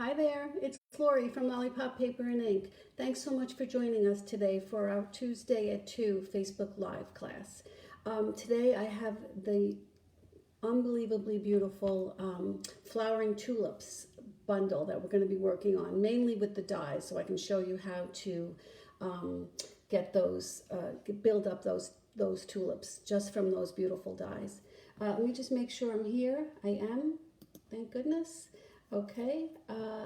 Hi there, it's Lori from Lollipop Paper and Ink. Thanks so much for joining us today for our Tuesday at 2 Facebook Live class. Today I have the unbelievably beautiful Flowering Tulips bundle that we're going to be working on, mainly with the dies, so I can show you how to get those, build up those tulips just from those beautiful dies. Let me just make sure I'm here. I am, thank goodness. Okay,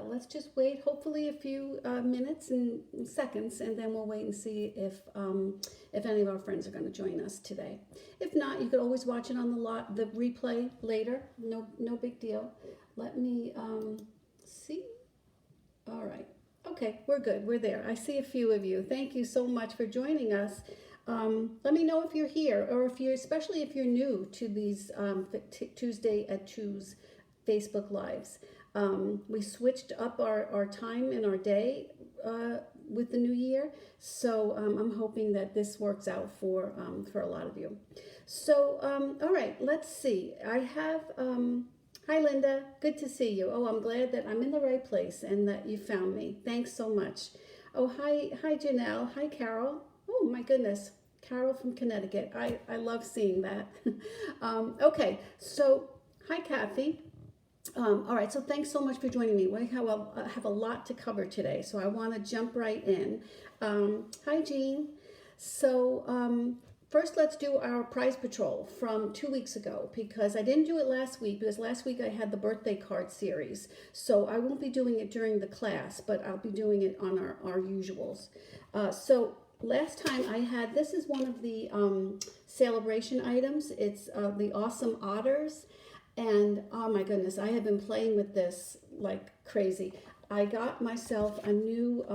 let's just wait, hopefully a few minutes and seconds, and then we'll wait and see if any of our friends are going to join us today. If not, you could always watch it on the replay later. No big deal. Let me see. All right. Okay, we're good. We're there. I see a few of you. Thank you so much for joining us. Let me know if you're here, or especially if you're new to these Tuesday at 2's Facebook Lives. We switched up our time in our day with the new year, so I'm hoping that this works out for a lot of you. So, all right, let's see. I have, hi Linda, good to see you. Oh, I'm glad that I'm in the right place and that you found me. Thanks so much. Oh, hi Janelle, hi Carol. Oh my goodness, Carol from Connecticut. I love seeing that. Okay, so hi Kathy. All right, so thanks so much for joining me. We have a lot to cover today, so I want to jump right in. Hi, Jean. So first, let's do our prize patrol from 2 weeks ago, because I didn't do it last week, because last week I had the birthday card series. So I won't be doing it during the class, but I'll be doing it on our usuals. So last time I had, this is one of the celebration items. It's the Awesome Otters. And oh my goodness, I have been playing with this like crazy. I got myself a new,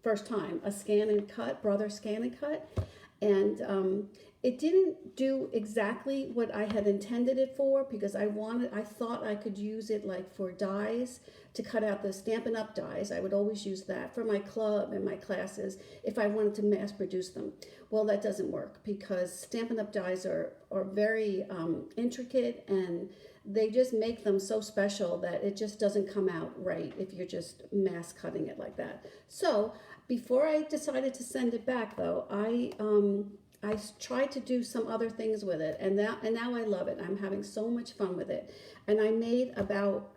first time, a scan and cut, Brother Scan and Cut. And it didn't do exactly what I had intended it for, because I thought I could use it like for dies, to cut out the Stampin' Up! Dies. I would always use that for my club and my classes if I wanted to mass produce them. Well, that doesn't work, because Stampin' Up! Dies are very intricate, and they just make them so special that it just doesn't come out right if you're just mass cutting it like that. So before I decided to send it back, though, I tried to do some other things with it, and now I love it. I'm having so much fun with it. And I made about,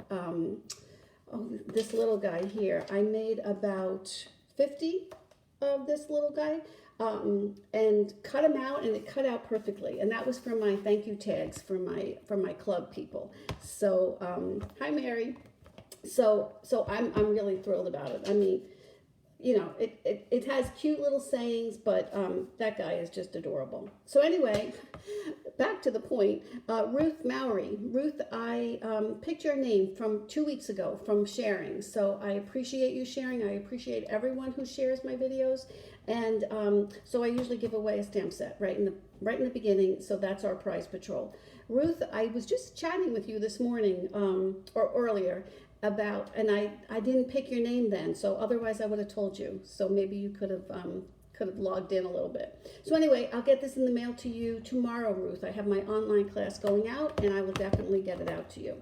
this little guy here, I made about 50 of this little guy, and cut them out, and it cut out perfectly. And that was for my thank you tags for my club people. So, hi Mary. So I'm really thrilled about it. I mean, you know, it has cute little sayings, but that guy is just adorable. So anyway, back to the point. Ruth Mowry. Ruth, I picked your name from 2 weeks ago from sharing. So I appreciate you sharing. I appreciate everyone who shares my videos. And so I usually give away a stamp set right in the beginning. So that's our prize patrol. Ruth, I was just chatting with you this morning or earlier about, and I didn't pick your name then, so otherwise I would have told you. So maybe you could have logged in a little bit. So anyway, I'll get this in the mail to you tomorrow, Ruth. I have my online class going out, and I will definitely get it out to you.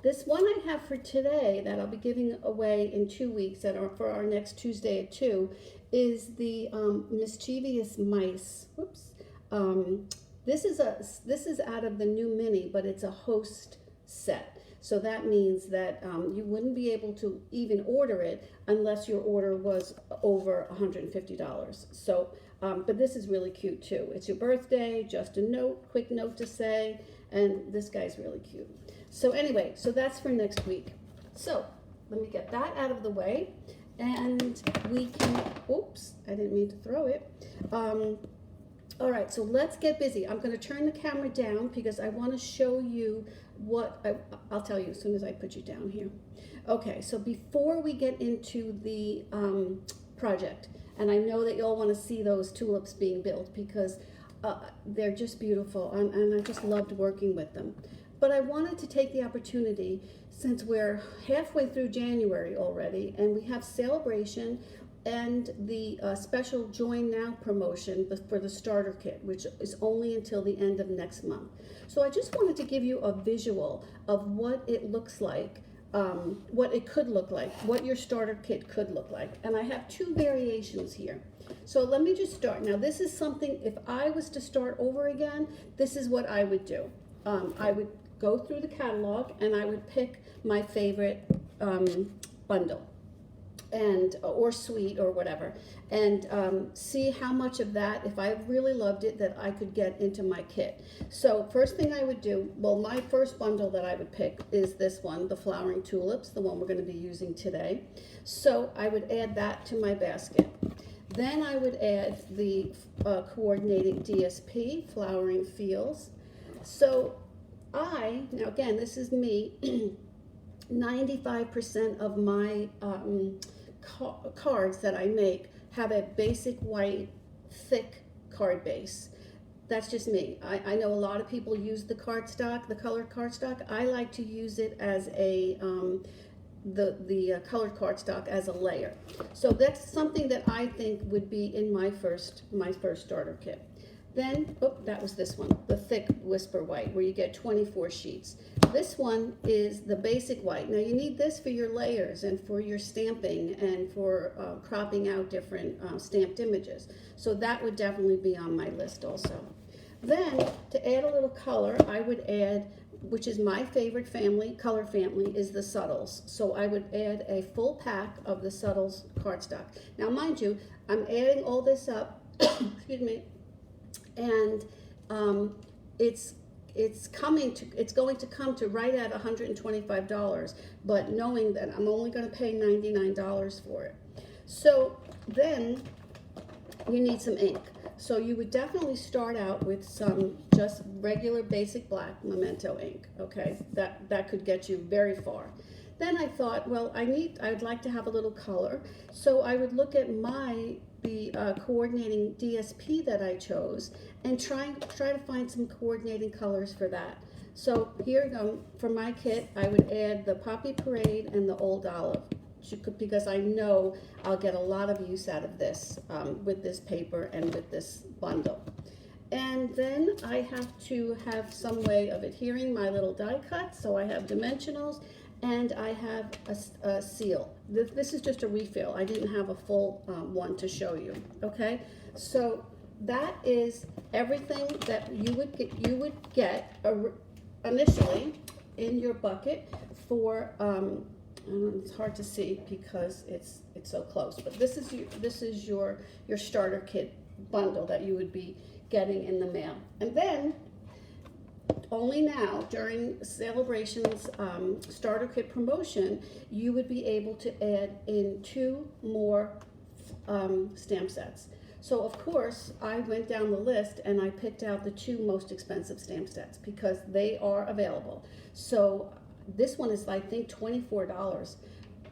This one I have for today that I'll be giving away in 2 weeks for our next Tuesday at 2 is the Mischievous Mice. Whoops. This is out of the new mini, but it's a host set. So that means that you wouldn't be able to even order it unless your order was over $150. So, but this is really cute too. It's your birthday, just a quick note to say, and this guy's really cute. So anyway, so that's for next week. So let me get that out of the way, and we can, oops, I didn't mean to throw it. All right, so let's get busy. I'm going to turn the camera down because I want to show you what I'll tell you as soon as I put you down here. Okay, so before we get into the project, and I know that you all want to see those tulips being built because they're just beautiful, and I just loved working with them. But I wanted to take the opportunity, since we're halfway through January already, and we have celebration and the special Join Now promotion for the starter kit, which is only until the end of next month. So I just wanted to give you a visual of what it looks like what it could look like, what your starter kit could look like. And I have two variations here. So let me just start. Now this is something, if I was to start over again, this is what I would do. I would go through the catalog and I would pick my favorite bundle and or suite or whatever, and see how much of that, if I really loved it, that I could get into my kit. So first thing I would do, well, my first bundle that I would pick is this one, the Flowering Tulips, the one we're going to be using today. So I would add that to my basket. Then I would add the coordinating DSP, Flowering Fields. So now again, this is me, 95% of my cards that I make have a basic white, thick card base. That's just me. I know a lot of people use the cardstock, the colored cardstock. I like to use it as a the colored cardstock as a layer. So that's something that I think would be in my first starter kit. Then, oh, that was this one, the thick Whisper White, where you get 24 sheets. This one is the basic white. Now you need this for your layers and for your stamping and for cropping out different stamped images. So that would definitely be on my list also. Then, to add a little color, I would add, which is my favorite color family, is the Subtles. So I would add a full pack of the Subtles cardstock. Now mind you, I'm adding all this up, excuse me, and it's going to come to right at $125, but knowing that I'm only going to pay $99 for it. So then you need some ink. So you would definitely start out with some just regular basic black Memento ink. Okay, that could get you very far. Then I thought, well, I'd like to have a little color, so I would look at the coordinating DSP that I chose and try to find some coordinating colors for that. So here for my kit, I would add the Poppy Parade and the Old Olive, because I know I'll get a lot of use out of this with this paper and with this bundle. And then I have to have some way of adhering my little die cut, so I have dimensionals. And I have a seal. This is just a refill. I didn't have a full one to show you. Okay, so that is everything that you would get initially in your bucket for. It's hard to see because it's so close. But this is your starter kit bundle that you would be getting in the mail, and then. Only now, during Celebration's starter kit promotion, you would be able to add in 2 more stamp sets. So of course, I went down the list and I picked out the 2 most expensive stamp sets because they are available. So this one is, I think, $24,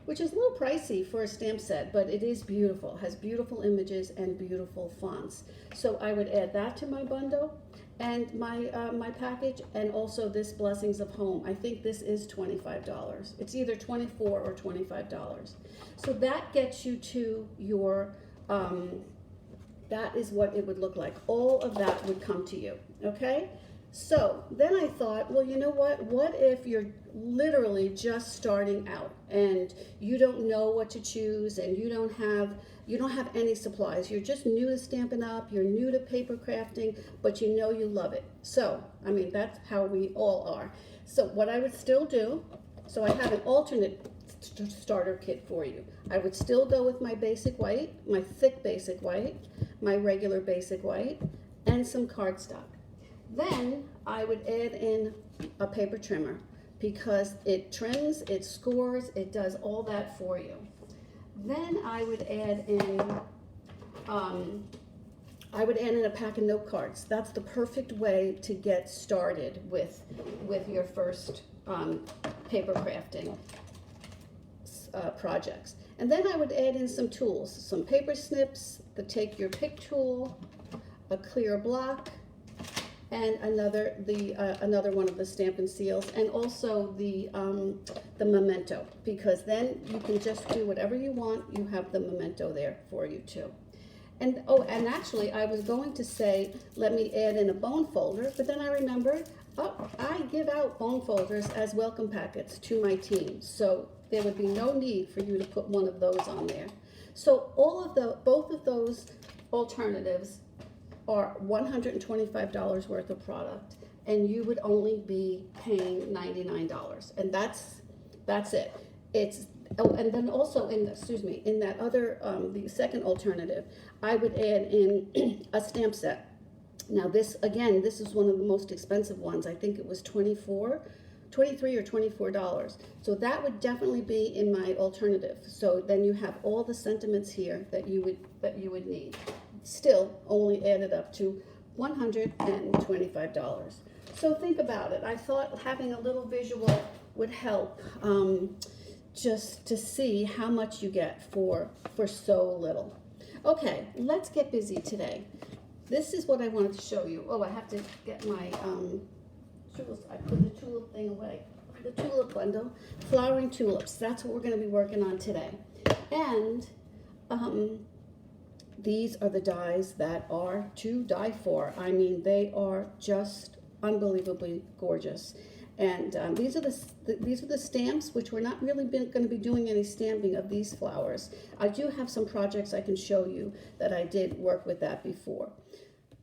which is a little pricey for a stamp set, but it is beautiful, has beautiful images and beautiful fonts. So I would add that to my bundle. And my package, and also this Blessings of Home. I think this is $25. It's either $24 or $25. So that gets you to your, that is what it would look like. All of that would come to you, okay? So then I thought, well, you know what? What if you're literally just starting out and you don't know what to choose and you don't have any supplies. You're just new to Stampin' Up, you're new to paper crafting, but you know you love it. So, I mean, that's how we all are. So what I would still do, so I have an alternate starter kit for you. I would still go with my basic white, my thick basic white, my regular basic white, and some cardstock. Then I would add in a paper trimmer because it trims, it scores, it does all that for you. Then I would add in a pack of note cards. That's the perfect way to get started with your first paper crafting projects. And then I would add in some tools, some paper snips, the Take Your Pick tool, a clear block, and another one of the Stampin' Seals, and also the Memento, because then you can just do whatever you want. You have the Memento there for you too. And oh, and actually I was going to say, let me add in a bone folder, but then I remembered Oh, I give out bone folders as welcome packets to my team, so there would be no need for you to put one of those on there. So both of those alternatives are $125 worth of product, and you would only be paying $99, and that's it. It's and then also in that other the second alternative, I would add in a stamp set. Now this is one of the most expensive ones. I think it was $23 or $24. So that would definitely be in my alternative. So then you have all the sentiments here that you would need. Still only added up to $125. So think about it. I thought having a little visual would help, just to see how much you get for so little. Okay, let's get busy today. This is what I wanted to show you. Oh, I have to get my tulips. I put the tulip thing away. The tulip bundle, flowering tulips. That's what we're going to be working on today. And these are the dies that are to die for. I mean, they are just unbelievably gorgeous. And these are the stamps, which we're not really going to be doing any stamping of these flowers. I do have some projects I can show you that I did work with that before.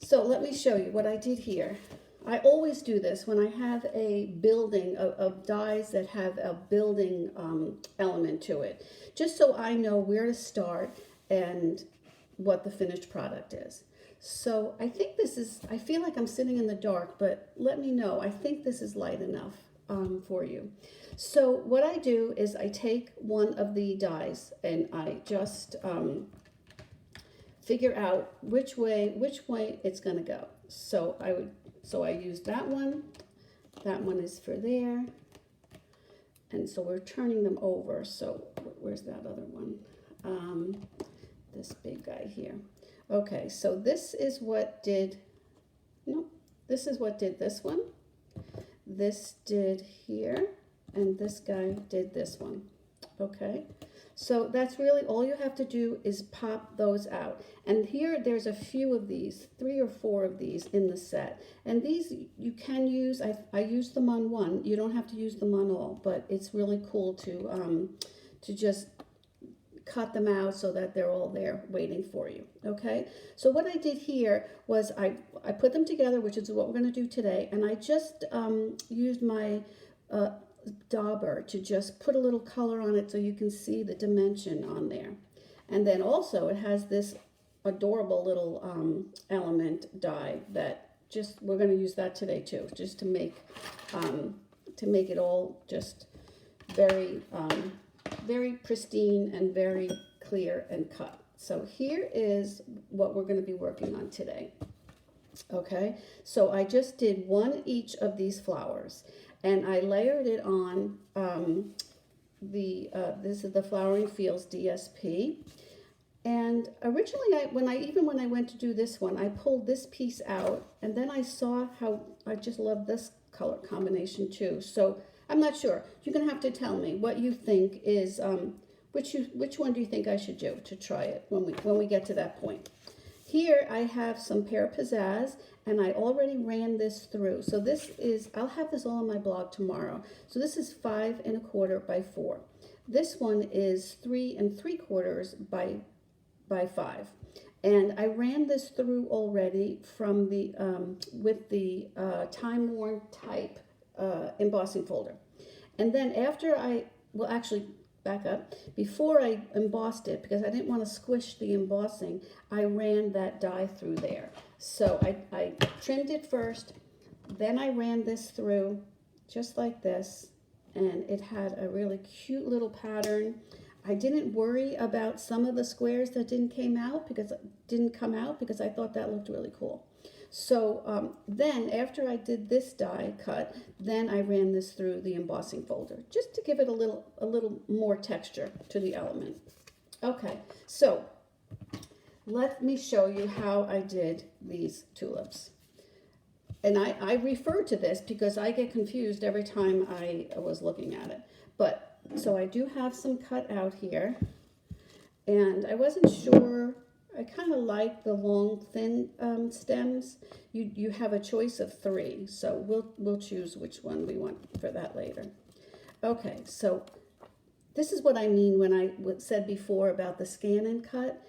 So let me show you what I did here. I always do this when I have a building of dies that have a building element to it, just so I know where to start and what the finished product is. So I think I feel like I'm sitting in the dark, but let me know. I think this is light enough for you. So what I do is I take one of the dies and I just figure out which way it's going to go. So I use that one. That one is for there. And so we're turning them over. So where's that other one? This big guy here. Okay, so this is what did this one. This did here, and this guy did this one. Okay, so that's really all you have to do is pop those out. And here there's a few of these, 3 or 4 of these in the set. And these you can use, I used them on one. You don't have to use them on all, but it's really cool to just cut them out so that they're all there waiting for you. Okay, so what I did here was I put them together, which is what we're going to do today, and I just used my dauber to just put a little color on it so you can see the dimension on there. And then also it has this adorable little element die that we're going to use that today too, just to make it all just very very pristine and very clear and cut. So here is what we're going to be working on today. Okay, so I just did one each of these flowers, and I layered it on this is the Flowering Fields DSP. And originally, when I went to do this one, I pulled this piece out, and then I saw how I just love this color combination too. So I'm not sure. You're going to have to tell me what you think is, which one do you think I should do to try it when we get to that point. Here I have some Pear Pizzazz, and I already ran this through. So this is, I'll have this all on my blog tomorrow. So this is 5 1/4 by 4. This one is 3 3/4 by 5. And I ran this through already from the, with the Time Worn Type embossing folder. And then after actually back up, before I embossed it, because I didn't want to squish the embossing, I ran that die through there. So I trimmed it first, then I ran this through just like this, and it had a really cute little pattern. I didn't worry about some of the squares that didn't come out because I thought that looked really cool. So then after I did this die cut, then I ran this through the embossing folder just to give it a little more texture to the element. Okay, so let me show you how I did these tulips. And I refer to this because I get confused every time I was looking at it. But so I do have some cut out here, and I wasn't sure. I kind of like the long, thin stems. You have a choice of 3, so we'll choose which one we want for that later. Okay, so this is what I mean when I said before about the scan and cut.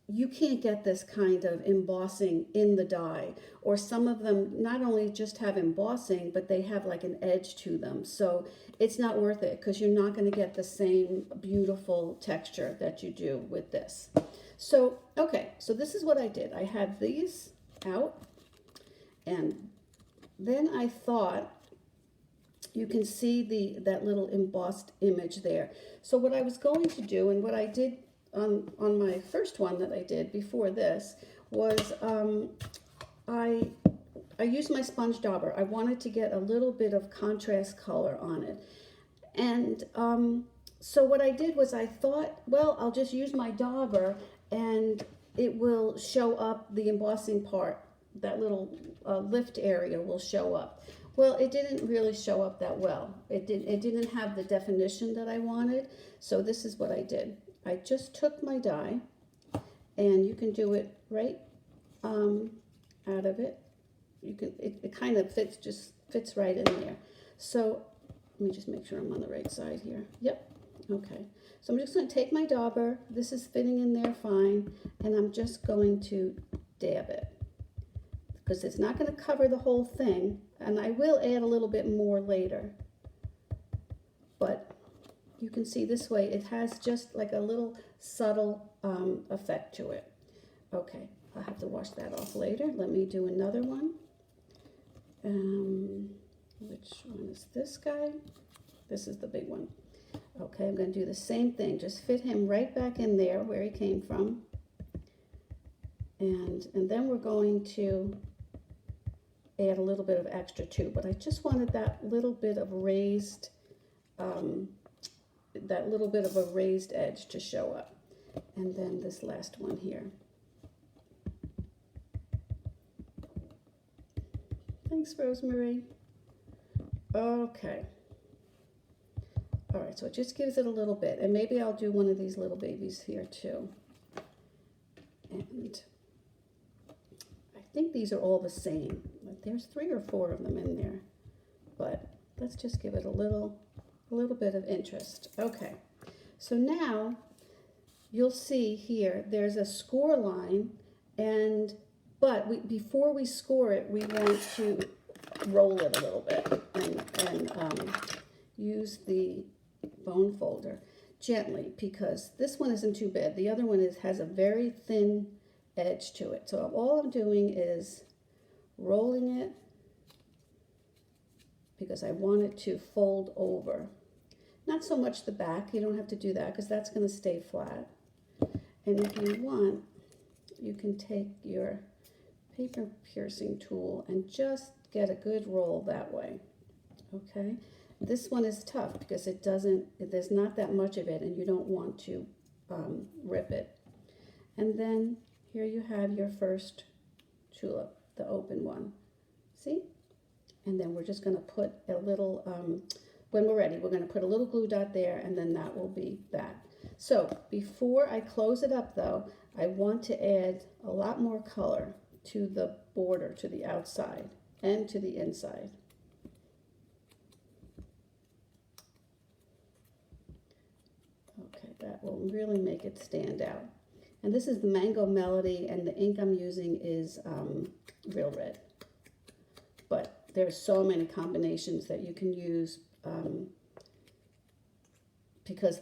You can't get this kind of embossing in the die, or some of them not only just have embossing, but they have like an edge to them. So it's not worth it because you're not going to get the same beautiful texture that you do with this. So, okay, so this is what I did. I had these out, and then I thought, you can see that little embossed image there. So what I was going to do, and what I did on my first one that I did before this, was I used my sponge dauber. I wanted to get a little bit of contrast color on it. And so what I did was I thought, well, I'll just use my dauber and it will show up the embossing part. That little lift area will show up. Well, it didn't really show up that well. It didn't have the definition that I wanted. So this is what I did. I just took my die, and you can do it right out of it. You can. It kind of fits right in there. So let me just make sure I'm on the right side here. Yep. Okay. So I'm just going to take my dauber. This is fitting in there fine, and I'm just going to dab it because it's not going to cover the whole thing, and I will add a little bit more later. But you can see this way it has just like a little subtle effect to it. Okay, I'll have to wash that off later. Let me do another one. Which one is this guy? This is the big one. Okay, I'm going to do the same thing. Just fit him right back in there where he came from. And then we're going to add a little bit of extra too. But I just wanted that little bit of raised edge to show up. And then this last one here. Thanks, Rosemary. Okay. All right, so it just gives it a little bit. And maybe I'll do one of these little babies here too. And I think these are all the same. There's 3 or 4 of them in there. But let's just give it a little bit of interest. Okay, so now you'll see here there's a score line, but before we score it, we want to roll it a little bit and use the bone folder gently, because this one isn't too bad. The other one has a very thin edge to it. So all I'm doing is rolling it because I want it to fold over. Not so much the back, you don't have to do that because that's going to stay flat. And if you want, you can take your paper piercing tool and just get a good roll that way. Okay, this one is tough because there's not that much of it and you don't want to rip it. And then here you have your first tulip, the open one. See? And then we're just going to put a little, when we're ready, we're going to put a little glue dot there, and then that will be that. So before I close it up though, I want to add a lot more color to the border, to the outside and to the inside. Okay, that will really make it stand out. And this is the Mango Melody, and the ink I'm using is Real Red. But there's so many combinations that you can use because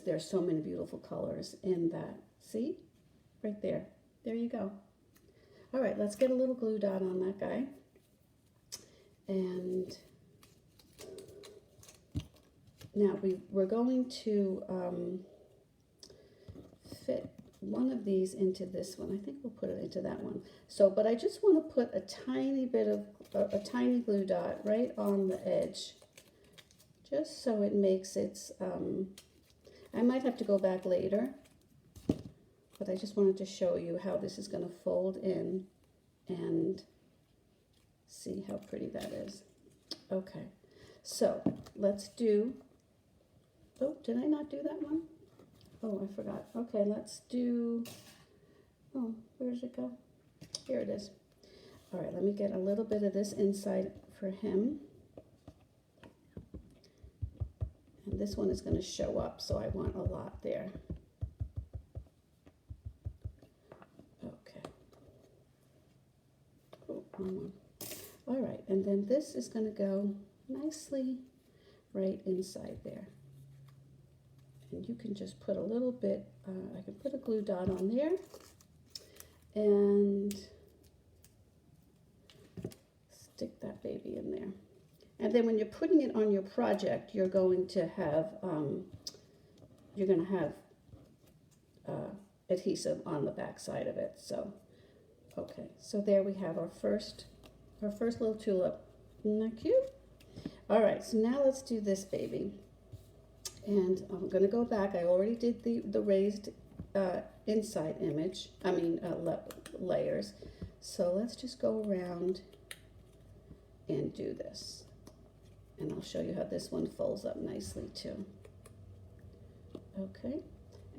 there's so many beautiful colors in that. See? Right there. There you go. All right, let's get a little glue dot on that guy. And now we're going to fit one of these into this one. I think we'll put it into that one. So, but I just want to put a tiny bit of a tiny glue dot right on the edge, just so it makes its, I might have to go back later, but I just wanted to show you how this is going to fold in and see how pretty that is. Okay, so let's do, oh, did I not do that one? Oh, I forgot. Okay, let's do Oh, where did it go? Here it is. All right, let me get a little bit of this inside for him. And this one is going to show up, so I want a lot there. Okay. Oh, wrong one. All right, and then this is going to go nicely right inside there. And you can just put a little bit, I can put a glue dot on there and stick that baby in there. And then when you're putting it on your project, you're going to have adhesive on the back side of it. So, okay, so there we have our first little tulip. Isn't that cute? All right, so now let's do this baby. And I'm going to go back. I already did the raised inside image, layers. So let's just go around and do this. And I'll show you how this one folds up nicely too. Okay,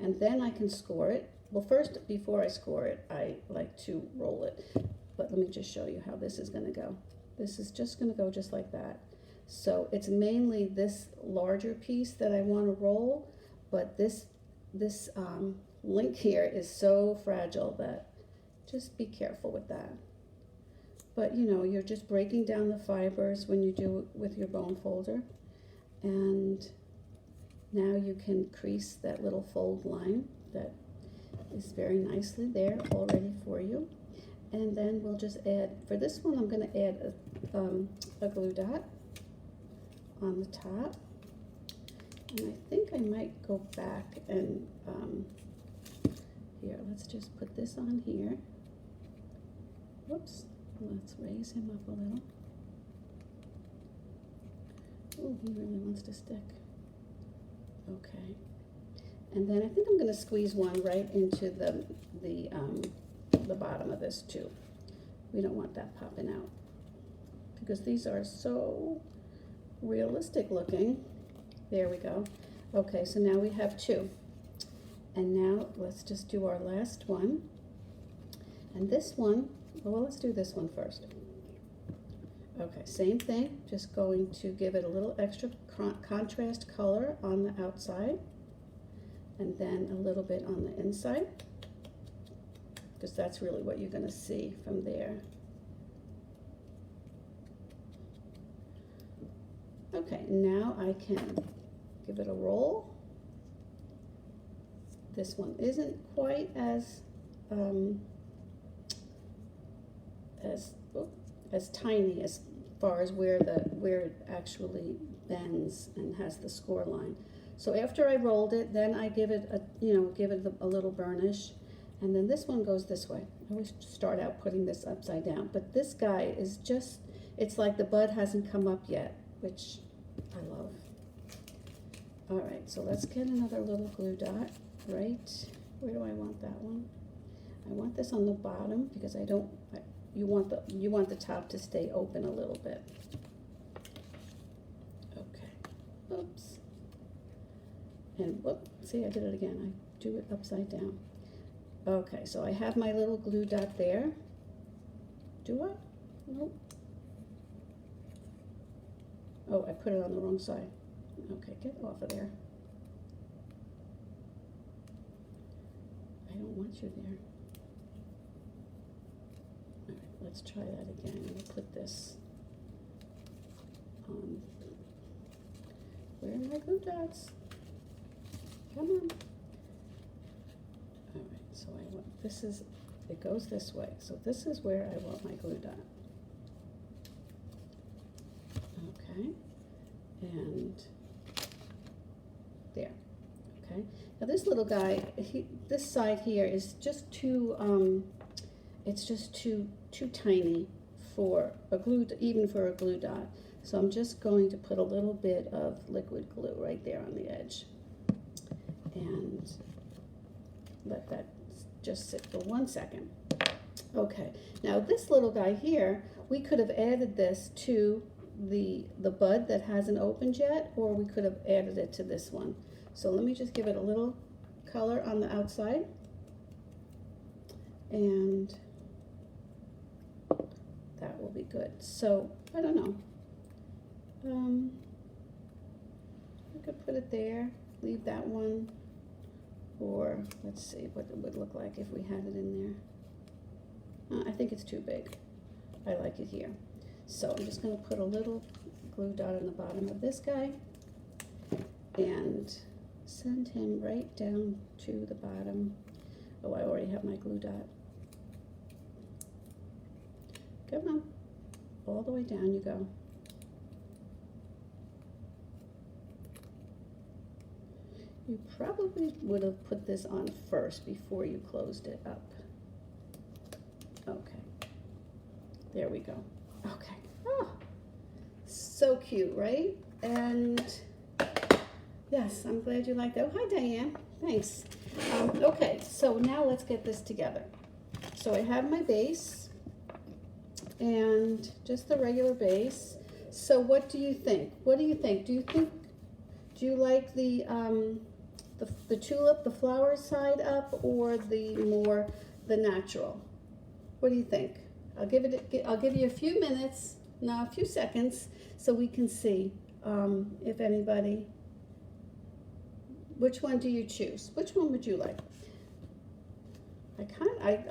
and then I can score it. Well, first, before I score it, I like to roll it. But let me just show you how this is going to go. This is just going to go just like that. So it's mainly this larger piece that I want to roll, but this link here is so fragile that just be careful with that. But you know, you're just breaking down the fibers when you do it with your bone folder. And now you can crease that little fold line that is very nicely there already for you. And then we'll just add, for this one I'm going to add a glue dot on the top, and I think I might go back and here, let's just put this on here. Whoops, let's raise him up a little. Oh, he really wants to stick. Okay, and then I think I'm going to squeeze one right into the bottom of this too. We don't want that popping out because these are so realistic looking. There we go. Okay, so now we have two. And now let's just do our last one. And this one, well, let's do this one first. Okay, same thing, just going to give it a little extra contrast color on the outside and then a little bit on the inside, because that's really what you're going to see from there. Okay, now I can give it a roll. This one isn't quite as tiny as far as where it actually bends and has the score line. So after I rolled it, then I give it a little burnish, and then this one goes this way. I always start out putting this upside down, but this guy is just, it's like the bud hasn't come up yet, which I love. All right, so let's get another little glue dot right, where do I want that one? I want this on the bottom because you want the top to stay open a little bit. Okay, oops. And whoop, see, I did it again. I do it upside down. Okay, so I have my little glue dot there. Do I? Nope. Oh, I put it on the wrong side. Okay, get off of there. I don't want you there. All right, let's try that again. We'll put this on. Where are my glue dots? Come on. All right, so I want, it goes this way. So this is where I want my glue dot. Okay, and there. Okay, now this little guy, this side here is just too, it's just too tiny for a glue, even for a glue dot. So I'm just going to put a little bit of liquid glue right there on the edge and let that just sit for 1 second. Okay, now this little guy here, we could have added this to the bud that hasn't opened yet, or we could have added it to this one. So let me just give it a little color on the outside, and that will be good. So I don't know. I could put it there, leave that one, or let's see what it would look like if we had it in there. I think it's too big. I like it here. So I'm just going to put a little glue dot on the bottom of this guy and send him right down to the bottom. Oh, I already have my glue dot. Come on, all the way down you go. You probably would have put this on first before you closed it up. Okay, there we go. Okay, oh, so cute, right? And yes, I'm glad you like that. Oh, hi, Diane, thanks. Okay, so now let's get this together. So I have my base and just the regular base. So what do you think? What do you think? Do you like the tulip, the flower side up, or the natural? What do you think? I'll give you a few minutes, no, a few seconds, so we can see if anybody. Which one do you choose? Which one would you like?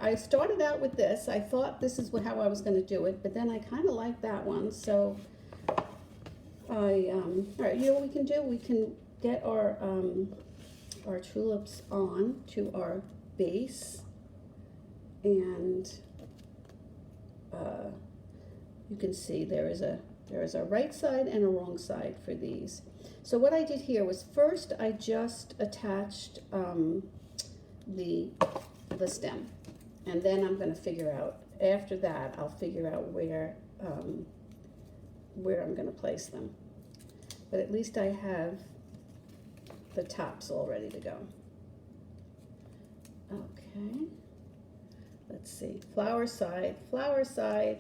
I started out with this. I thought this is how I was going to do it, but then I kind of like that one. So all right, you know what we can do? We can get our tulips on to our base, and you can see there is a right side and a wrong side for these. So what I did here was first I just attached the stem, and then I'm going to figure out, after that I'll figure out where I'm going to place them. But at least I have the tops all ready to go. Okay, let's see, flower side, flower side.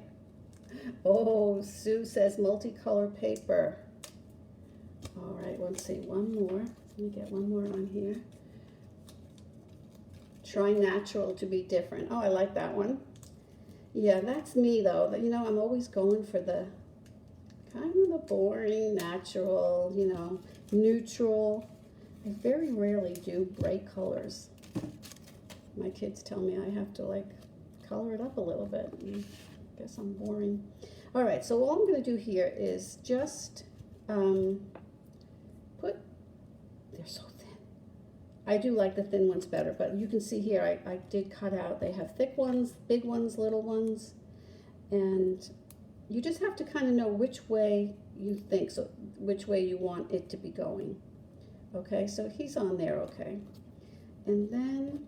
Oh, Sue says multicolor paper. All right, let's see, one more. Let me get one more on here. Try natural to be different. Oh, I like that one. Yeah, that's me though. You know, I'm always going for the kind of the boring, natural, you know, neutral. I very rarely do bright colors. My kids tell me I have to like color it up a little bit. I guess I'm boring. All right, so all I'm going to do here is just they're so thin. I do like the thin ones better, but you can see here I did cut out. They have thick ones, big ones, little ones, and you just have to kind of know which way you think, so which way you want it to be going. Okay, so he's on there, okay. And then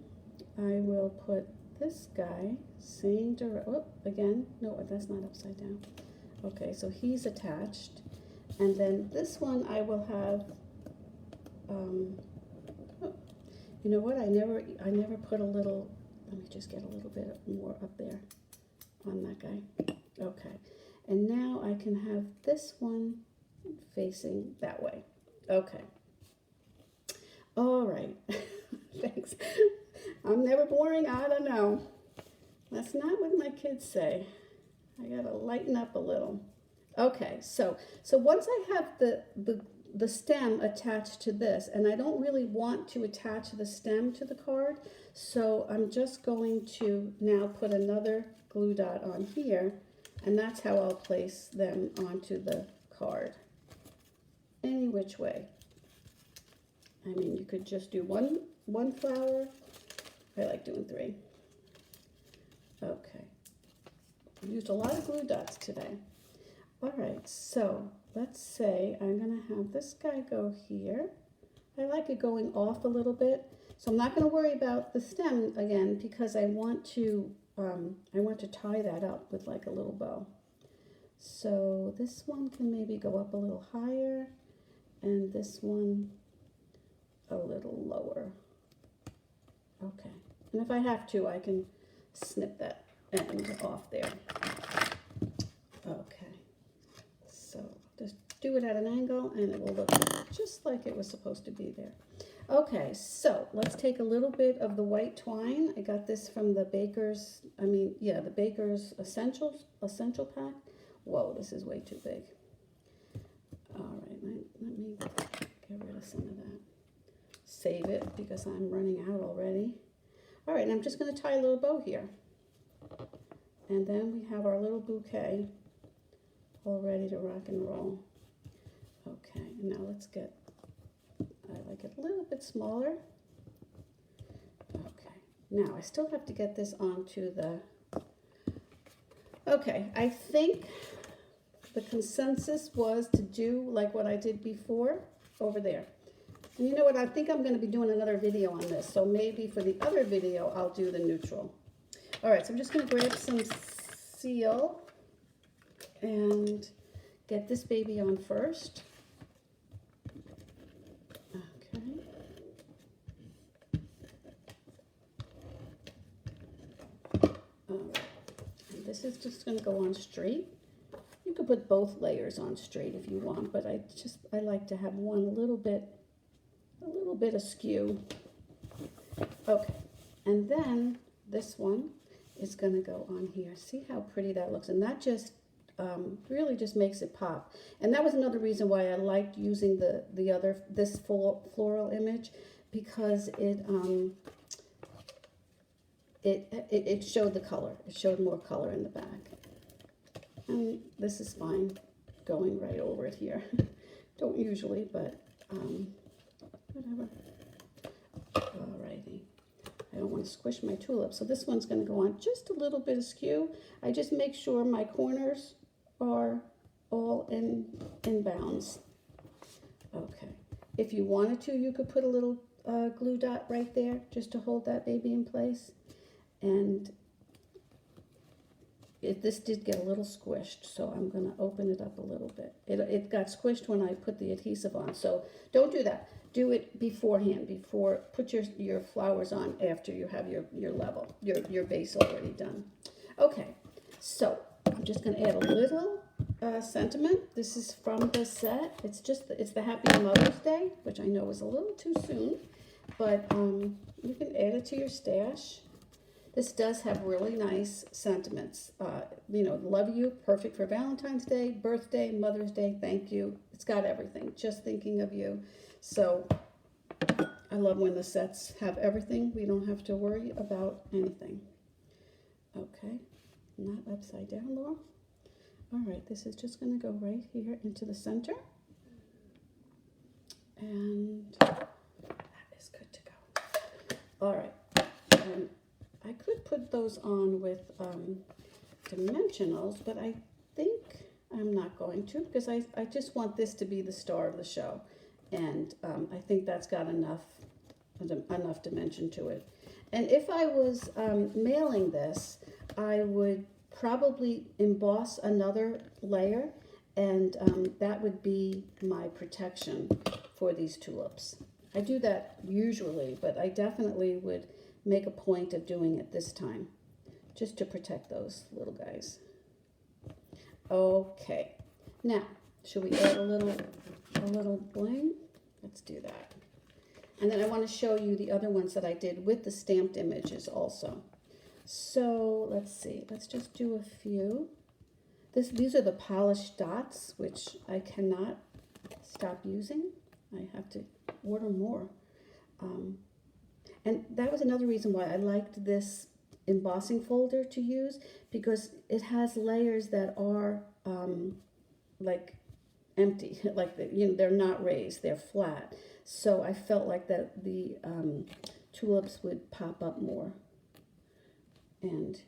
I will put this guy, same direction, oh, again, no, that's not upside down. Okay, so he's attached. And then this one I will have, oh, you know what, I never put a little, let me just get a little bit more up there on that guy. Okay, and now I can have this one facing that way. Okay. All right, thanks. I'm never boring, I don't know. That's not what my kids say. I gotta lighten up a little. Okay, so once I have the stem attached to this, and I don't really want to attach the stem to the card, so I'm just going to now put another glue dot on here, and that's how I'll place them onto the card. Any which way. I mean, you could just do one flower. I like doing 3. Okay. I used a lot of glue dots today. All right, so let's say I'm going to have this guy go here. I like it going off a little bit, so I'm not going to worry about the stem again because I want to tie that up with like a little bow. So this one can maybe go up a little higher, and this one a little lower. Okay, and if I have to, I can snip that end off there. Okay, so just do it at an angle and it will look just like it was supposed to be there. Okay, so let's take a little bit of the white twine. I got this from the Baker's, the Baker's Essential Pack. Whoa, this is way too big. All right, let me get rid of some of that. Save it because I'm running out already. All right, and I'm just going to tie a little bow here. And then we have our little bouquet all ready to rock and roll. Okay, now let's get, I like it a little bit smaller. Okay, now I still have to get this onto the, okay, I think the consensus was to do like what I did before over there. And you know what, I think I'm going to be doing another video on this, so maybe for the other video I'll do the neutral. All right, so I'm just going to grab some seal and get this baby on first. Okay. All right, and this is just going to go on straight. You could put both layers on straight if you want, but I like to have one a little bit askew. Okay, and then this one is going to go on here. See how pretty that looks, and that just really just makes it pop. And that was another reason why I liked using this floral image, because it showed the color. It showed more color in the back. And this is fine going right over it here. Don't usually, but whatever. Alrighty. I don't want to squish my tulip, so this one's going to go on just a little bit askew. I just make sure my corners are all in bounds. Okay. If you wanted to, you could put a little glue dot right there just to hold that baby in place. And this did get a little squished, so I'm going to open it up a little bit. It got squished when I put the adhesive on, so don't do that. Do it beforehand, put your flowers on after you have your level, your base already done. Okay, so I'm just going to add a little sentiment. This is from the set. It's the Happy Mother's Day, which I know is a little too soon, but you can add it to your stash. This does have really nice sentiments. Love you, perfect for Valentine's Day, birthday, Mother's Day, thank you. It's got everything, just thinking of you. So I love when the sets have everything. We don't have to worry about anything. Okay, not upside down, Laura. All right, this is just going to go right here into the center. And that is good to go. All right. I could put those on with dimensionals, but I think I'm not going to, because I just want this to be the star of the show. And I think that's got enough dimension to it. And if I was mailing this, I would probably emboss another layer, and that would be my protection for these tulips. I do that usually, but I definitely would make a point of doing it this time, just to protect those little guys. Okay, now should we add a little bling? Let's do that. And then I want to show you the other ones that I did with the stamped images also. So let's see, let's just do a few. These are the polished dots, which I cannot stop using. I have to order more. And that was another reason why I liked this embossing folder to use, because it has layers that are like empty, like they're not raised, they're flat. So I felt like that the tulips would pop up more. And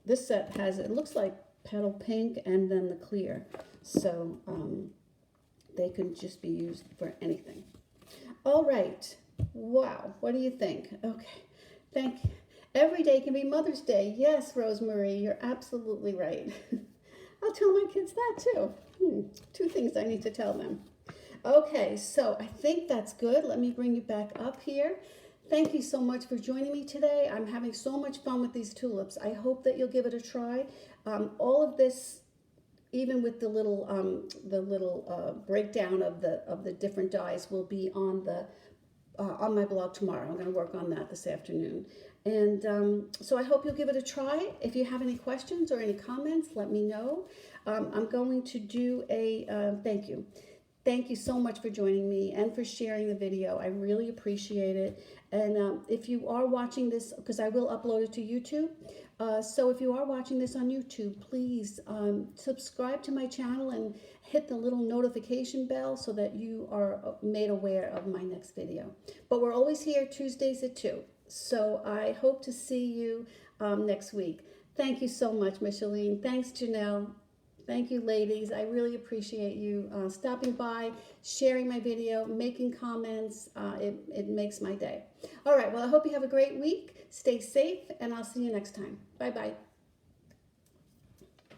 this set has, it looks like petal pink and then the clear. So they can just be used for anything. All right. Wow. What do you think? Okay. Thank you. Every day can be Mother's Day. Yes, Rosemary, you're absolutely right. I'll tell my kids that too. Two things I need to tell them. Okay, so I think that's good. Let me bring you back up here. Thank you so much for joining me today. I'm having so much fun with these tulips. I hope that you'll give it a try. All of this even with the little breakdown of the different dyes will be on my blog tomorrow. I'm going to work on that this afternoon. And so I hope you'll give it a try. If you have any questions or any comments, let me know. I'm going to do a thank you. Thank you so much for joining me and for sharing the video. I really appreciate it. And if you are watching this, because I will upload it to YouTube, so if you are watching this on YouTube, please subscribe to my channel and hit the little notification bell so that you are made aware of my next video. But we're always here Tuesdays at 2. So I hope to see you next week. Thank you so much, Micheline. Thanks, Janelle. Thank you, ladies. I really appreciate you stopping by, sharing my video, making comments. It makes my day. All right. Well, I hope you have a great week. Stay safe, and I'll see you next time. Bye-bye.